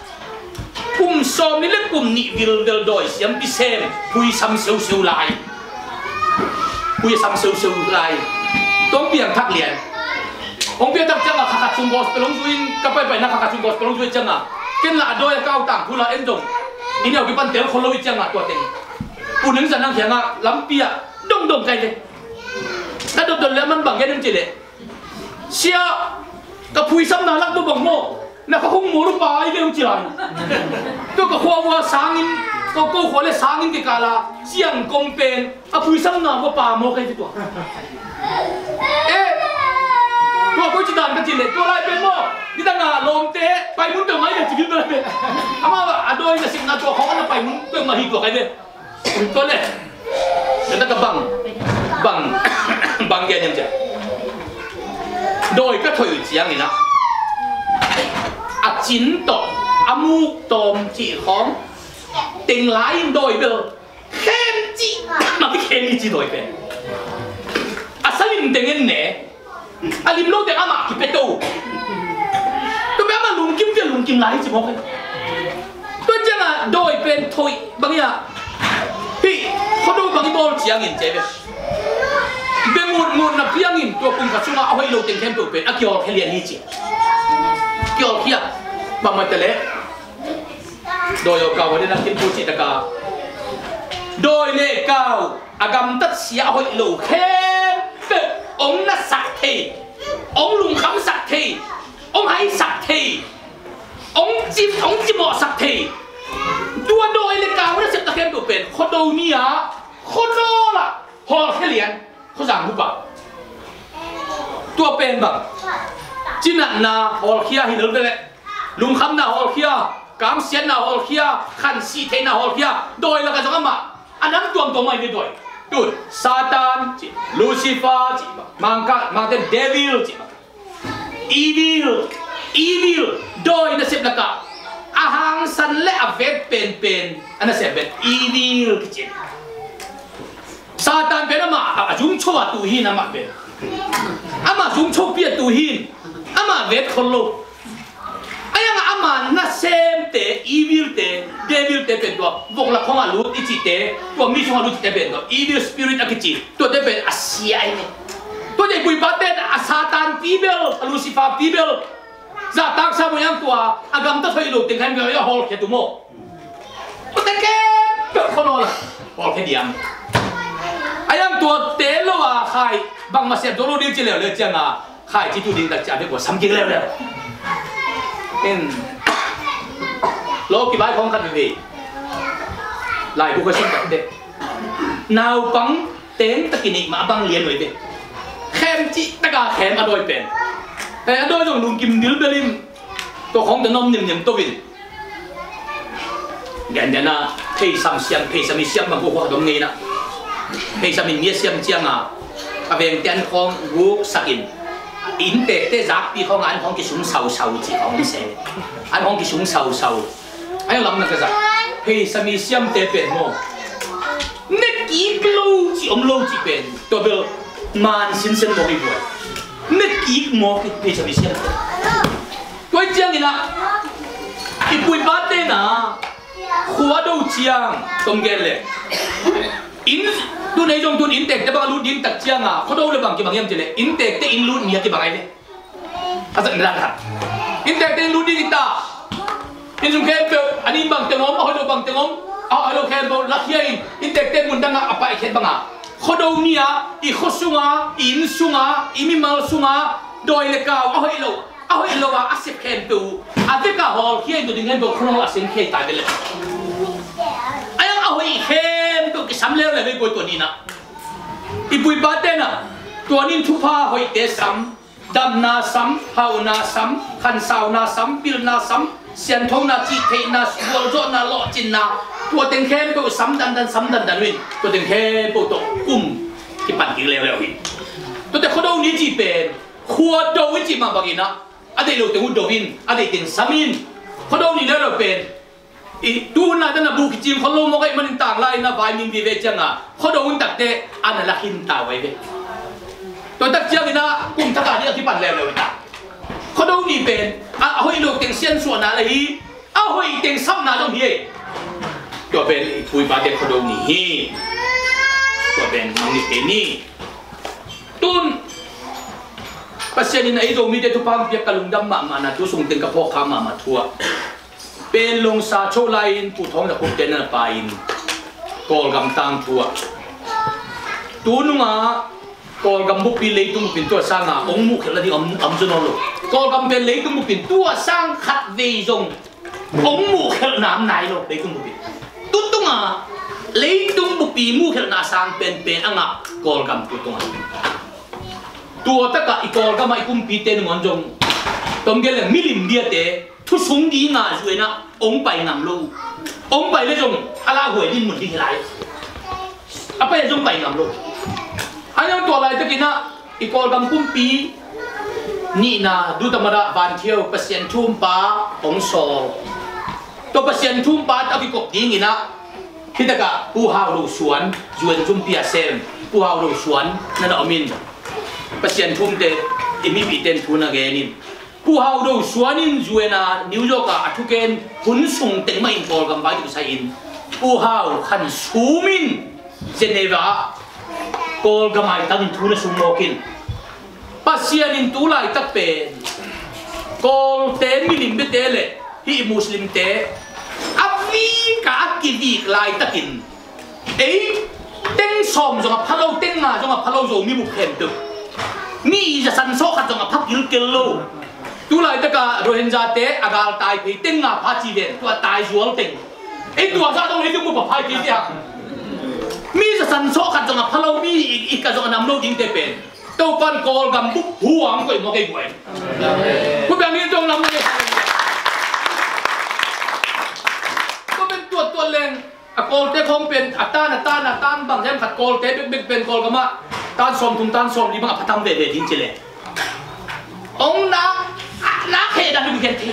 B: กลุ่มสอมนี่เล็กกลุ่มนิวิลเดลโดยเสียงพิเศษปุยซ้ำเสียวลายปุยซ้ำเสียวลายต้องเปียงทักเลียนองเปียงทักจังอ่ะขัดชุมบอสไปลงจุยกับไปนะขัดชุมบอสไปลงจุยจังอ่ะเกันละโดยก้าวต่างผู้ละเอ็นดงนี่เนี่ยกิปันเตลคนละวิจังอ่ะตัวเต็งปูนึงจะนั่งเถียงอ่ะลำเปียดงไกลเลยถ้าโดนแล้วมันบังแค่นึงจีเลยเชียกับผู้ซ้ำน่ารักตัวบังโม่น่ะเขาคงโม่รูปายเรื่องจีไรตัวกับหัวสางินก็หัวเลยสางินกี่กาลาเสียงกงเป็นอ่ะผู้ซ้ำน่าว่าป่าโม่ใครตัวตัวกูจะดันกันจีเลยตัวไรเป็นโม่นี่ตั้งงานลมเตะไปมุ้งเติมไม้เนี่ยจีบินเลยอามาว่าโดยจะสิ่งนั้นตัวเขาเนี่ยไปมุ้งเติมมาหิตัวใครเนี่ยตัวเนี่ยแล้วนั่นก็บังแกยังจะโดยก็ถอยเสียงนี่นะอาจินต่ออามูกตอมจีของติงไล่โดยเบลเข้มจีมาไม่เข้มจีโดยเป็นอาสลิมเต็งเงินเนี่ยอาลิมโลเต็งอามาคิเปโต้ตัวแบบมาลุงกิมไล่จีบอกให้ตัวจังอ่ะโดยเป็นถอยบางอย่างพี่เขาดูบางทีบอลเสียงเงินเจ๊เป็นมุนนะเพียงอินตัวคุณกับช่วงเอาให้โลเต็งเข้มตัวเป็นอากิโอเฮเลียนนี่จีกิโอเฮียบางวันแต่เละโดยเอาเก่าวันนี้นักกินปูจิตกาโดยเล่เก่าอากำตัดเสียเอาให้โลเข้มเป็นองค์นักสักทีองค์ลุงคำสักทีองค์ไห้สักทีองค์จิมอสักทีตัวโดยเล่เก่าวันนี้เสร็จตะเข้มตัวเป็นคนโดนี่ฮะคนโดล่ะพอแค่เหรียญเขาสั่งผู้ป่าตัวเป็นแบบจีนันนาฮอลเคียฮิลเลอร์เลยลุงคำนาฮอลเคียกามเซียนนาฮอลเคียขันซีเทนาฮอลเคียโดยแล้วก็จะมาอันนั้นตัวไม่ได้โดยดูซาตานจีลูซิเฟอร์จีมังเดนเดวิลจีอีวิลโดยนั่นเสพแล้วก็อาหารสันและอเวทเป็นอันนั้นเสพเป็นอีวิลจีซาตานเป็นอะไรอาจุงชั่วตุหินอะไรเป็นอามาจุงชั่วเปียตุหินอามาเวทคนลุกไอ้ยังอา mà na xem te evil te devil te pen to vok la khong alut ichi te to mi sung alut te pen to evil spirit akichi to te pen asia ini to dei pui ba te a satan tibel lucifer tibel za tak sa mo yang tua agam ta thoi lu ting han ya hol ke tu mo to te ke pe khono la hol ke diam ayam tua te lo a khai bang ma se do lo di chi le le chang a khai chi tu ding ta cha de ko sam jing le le in lô kỳ bái không khăn gì lại buộc sinh đặc biệt nào bằng tên tất kỳ mà bằng liền rồi đấy khem chị tất cả khem ở đôi bên thế ở đôi rồi luôn kim níu belim tôi không thể nom niệm tôi vin gần đến là thấy sam xiêm mà cô hoạt động nghe nè thấy sam mình nghe xiêm chiang à à về tiền không guk sakin in te giáp đi không anh không cái súng sầu chỉ không xe anh không cái súng sầu anh làm cái gì thì sao mi xem te bên mò nét kỹ lâu chỉ bên tôi biểu man xin một cái buổi nét kỹ mò thì sao mi xem tôi chẳng như nào cái buổi bát đây na khóa đâu chiang tông gel lệ in tu này trong tu intake te bang lu din tak chiang à có đâu le bang ki bang yam chele intake te in lu nia ki bang ai le asa nda ka intake te lu din ta in zum khem pe ani bang tengom a ho bang tengom a lo khem bo la hiai intake te mun danga apa ai khet bang a có đâu nia I khosunga in sunga imi mal sunga doi le kaw a ho lo a asip khem tu a te ka hol hiai tu ding hen bo khno a sin khei ta de le hoi khem tu cái sắm leo là với bồi tuần đi nè, i bồi bát tên à, tuần in thu pha hoi té sắm, đam na sắm, hào na sắm, khăn sao na sắm, pil na sắm, xiên thong na chi thế na, suol rot na lọ chín na, tuần tên khem tu sắm đan win, tuần tên khem tu cái bản kinh leo win, tuần tên khó đâu ní chỉ bền, khua đâu chỉ mà bằng na, ở đây lâu tên hút đâu win, ở đây tên sắm in, khó đâu ní leo bền. Tu na dan na buki chim kholo mo kai manin tang lai na vai min vi ve changa khodo un tak te an la hin ta wai ve to tak chiang ina kum thaka ni ki pan le le ta khodo ni pen a hoi lo teng sian so na la hi a hoi teng sam na dong hi to pen pui ba te khodo ni hi to pen mang ni te ni tun pasien ni ai zo mi te tu pang pia kalung dam ma na tu sung teng ka pho kha ma thua bên long sa châu lai phụ thong là cũng tên là pain col gam tang thua tu nung à col gam bút pi lấy tung pin tua sang à ông mu khela đi ông cho nó luôn col gam bên lấy tung bút pin tua sang khát về dùng ông mu khela nam này luôn lấy tung bút pin tu tung à lấy tung bút pi mu khela na sang bên ang à col gam tu tung à tua tất cả col gam ai cũng pi tên ngon dùng tôm cái là milim dia te thu súng đi ngã rồi na ông bay ngầm luôn ông bay lấy dùng ala huệ đi một đi lại apa yang dùng bay ngầm luôn anh em tua lại tất cả na ikol gam kumpi ni na du tamada van thiêu pasien thum pa ông so to pasien thum pa ta ki kok ding ina khi ta ka pu hao lu suan juan zum pia sem pu hao lu suan na na amin pasien thum te imi bi ten thuna ge nin pu hao do suanin juena New York a thuken hun sung teng mai bol gam bai tu sai in pu hao khan sumin Geneva kol gamai tang thuna sung mokin pasian in tu lai tak pen kol te milim be te le hi muslim te avi ka ki vi lai takin ei teng som jong a phalo teng ma jong a phalo zo mi bu khem tu mi ja san so khat jong a phakil kello tu lại tất cả Rohingya te agal tai phi teng nga pha chi den tu tai zual teng ei tu sa dong ei tu mu pa phai ki tia mi sa san so khat jong a phalo mi ik ka jong nam lo ding te pen to pan kol gam bu huang ko mo kai buai ku bang ni jong nam ni ko ben tu leng a kol te khom pen atan bang hem khat kol te bek pen kol gama tan som li bang phatam ve din chile ông na khe dan du gen thi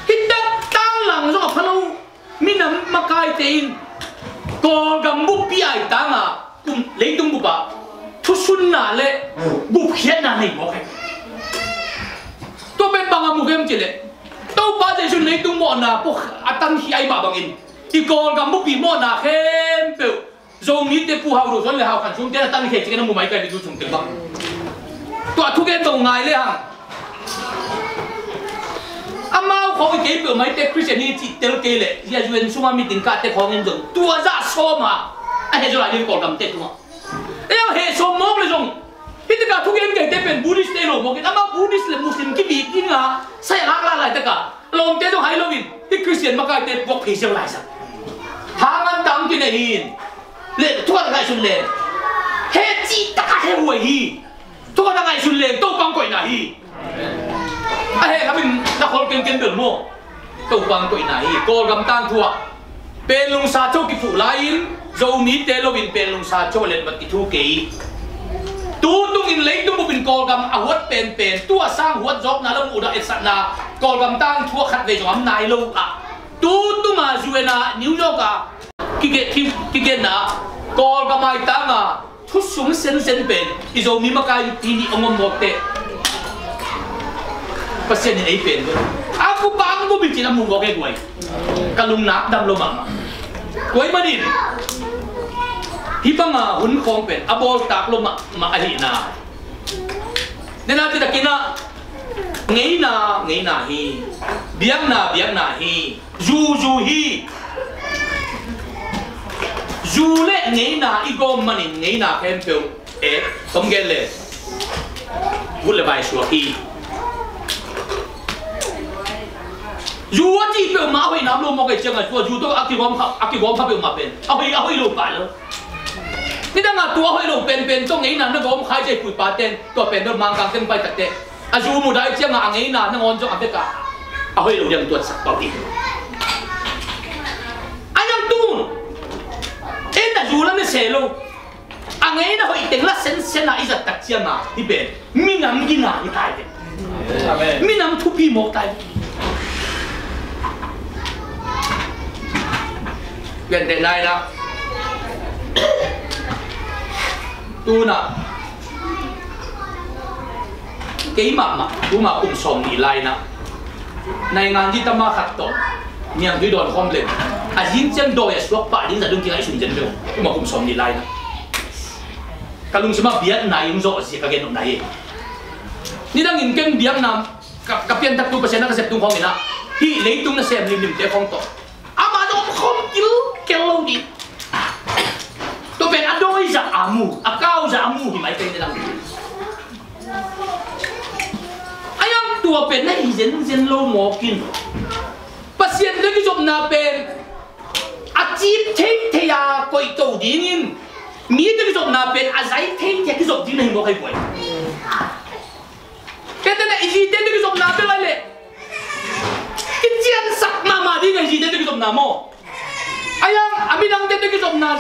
B: hitta tang lang zo phalo minam makai tein kol gam bu pi ai tanga kum leitung bu ba thu sun na le bu khian na nei mo kai chỉ lệ tàu ba giờ xuân lấy tung mỏ na bốc tăng khi ai mà bằng in thì còn gặp một bị mỏ na khem biểu rồi nghĩ tới phù hậu rồi xuân là hậu khẩn xuống thế là tăng khi chỉ cái nó mua máy cái này dùng tiền bằng tụi thu cái tàu ngài lên hàng amau không cái biểu máy tết Christianity tel cái lệ giờ duyên xung quanh meeting cả tết không nên dùng tua ra số mà anh hệ rồi lại đi còn cầm tết đúng không? Đây là hệ số mốc là dùng hiện tại cả thu cái tết bên Buddhist tết rồi một cái amau Buddhist là Muslim cái việc gì ngà sai lạc lại tất cả lòng tết trong hai lovin cái Christian mà cái tết quốc khí siêu lại sao? Hàng ăn tăng cái này hin lệ thu cái xuân lệ hệ chỉ tất cả hệ huệ hi thu cái xuân lệ đâu bằng quỷ này hệ là mình đã khó kinh được mua đâu bằng quỷ này cô gầm tan thua bên lùng sa châu cái phụ lain dầu ní tê lo bên bên lùng sa châu lên mặt cái thu kỹ tu tung in lấy tung một bên cô gầm à huất bên tua sang huất dọc na lâm udah esat na cô gầm tan thua khát về giống này lâu à tu tung mà juena New York à cái na cô gầm ai tang à thút xuống sen bên thì dầu mi makai thì ông một tệ pasien ini pen aku bang aku bikin amu boke gue kalung nak dam lo mama gue manin hibang hun kong pen abol tak lo ma ali na nena tidak kena ngei na hi biang na hi ju hi ju le ngei na igom manin ngei na kempel tom gele gule bai sua hi dù anh chỉ biểu máu hay nắm luôn một cái chân này, dù tôi ác kỳ gom phát biểu mà bên, áo hay lột phải luôn. Thế đang là tua hay lột bên trong ấy là nó gom khai dây phụt bát tên, tua bên nó mang càng tên bay thật tên. Dù một đại chân là ấy là nó ngon cho ăn tất cả, áo hay lột yang tuột sắc bảo đi. Anh em tuôn, em là dù là nó xé luôn, anh ấy là hội tiếng là sen là ít giật đặc chân mà đi bên, mình nắm cái nào đi tay đấy, mình nắm thu pi một tay. Gần đến đây là tu nè cái mà tu mà cùng sống đi lại nè này ngàn gì tâm mà khát tổ miệng tuy đòn không lên dính chân đôi à suốt bả dính ra đương kia ai sùng chân đâu tu mà cùng sống đi lại nè cái lùng xem mà biết này cũng rõ gì cái cái này ni đang nhìn kênh biết nè cặp tiền tập tu bớt nó cái xếp tu không nè hi lấy tu nó xem lim để không tổ không cứu kéo đi tôi phải ăn đôi giả amu cao giả amu thì mày tên là anh em tua bên này dân lâu mò kinh pasien đấy cái job na bên chip thế à quay tàu đi nhìn mi đấy cái job na bên giải thế cái job đi này mò hay quay cái tên này gì tên cái job na bên lại lệ cái chiên sắc mà đi cái gì tên cái job na mò ayang, abi nang dito kisop na